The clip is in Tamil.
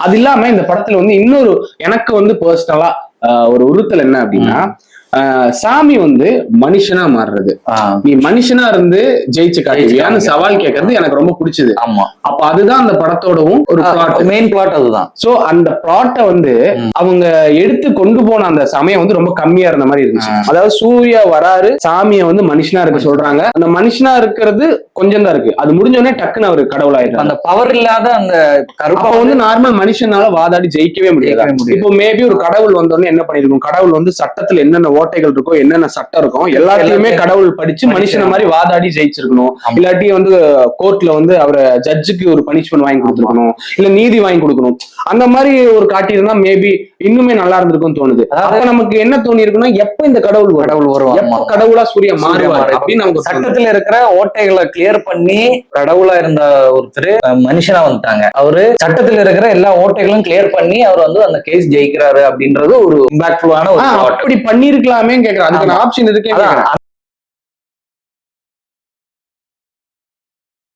அது இல்லாம இந்த படத்துல வந்து இன்னொரு எனக்கு வந்து பர்சனலா ஒரு உறுத்தல் என்ன அப்படின்னா, சாமி வந்து மனுஷனா மாறுறது. நீ மனுஷனா இருந்து ஜெயிச்சு காட்டுவியான்னு சவால் கேட்கறது எனக்கு ரொம்ப பிடிச்சது. ஆமா, அப்ப அதுதான் அந்த படத்தோடவும் ஒரு பிளாட், மெயின் பிளாட் அதுதான். சோ அந்த பிளாட்டை வந்து அவங்க எடுத்து கொண்டு போன அந்த சமயம் வந்து ரொம்ப கம்மியா இருந்த மாதிரி இருந்துச்சு. அதாவது சூர்யா வராரு, சாமியை வந்து மனுஷனா இருக்க சொல்றாங்க, அந்த மனுஷனா இருக்கிறது கொஞ்சம் தான் இருக்கு, அது முடிஞ்சோடனே டக்குன்னு அவரு கடவுளாயிருக்கு. அந்த பவர் இல்லாத அந்த கருப்பா வந்து நார்மல் மனுஷனால வாதாடி ஜெயிக்கவே முடியாது. இப்போ மேபி ஒரு கடவுள் வந்தோடனே என்ன பண்ணிருக்கும், கடவுள் வந்து சட்டத்துல என்னென்ன ஓட்டைகள் இருக்கோ, என்னென்ன சட்டம் இருக்கும் எல்லாத்தையுமே கடவுள் படிச்சு மனுஷன மாதிரி வாதாடி ஜெயிச்சிருக்கணும். இல்லாட்டி வந்து கோர்ட்ல வந்து அவரை ஜட்ஜுக்கு ஒரு பனிஷ்மெண்ட் வாங்கி கொடுத்துருக்கணும், இல்ல நீதி வாங்கி கொடுக்கணும். அந்த மாதிரி ஒரு காட்டி இருந்தா மேபி இன்னுமே நல்லா இருந்திருக்கும் தோணுது. அப்ப நமக்கு என்ன தோணி இருக்குன்னா, எப்ப இந்த கடவுள் வரும், எப்ப கடவுளா சூர்யா மாறுவார் அப்படின்னு நமக்கு சட்டத்துல இருக்கிற ஓட்டைகளை கிளியர் பண்ணி கடவுளா இருந்த ஒருத்தர் மனுஷனா வந்துட்டாங்க. அவரு சட்டத்துல இருக்கிற எல்லா ஓட்டைகளும் கிளியர் பண்ணி அவர் வந்து அந்த கேஸ் ஜெயிக்கிறாரு அப்படின்றது ஒரு இம்பாக்ட்ஃபுல்லான ஒரு அப்படி பண்ணிருக்கலாமே கேக்குறேன். அதுக்கான ஆப்ஷன் இருக்கே.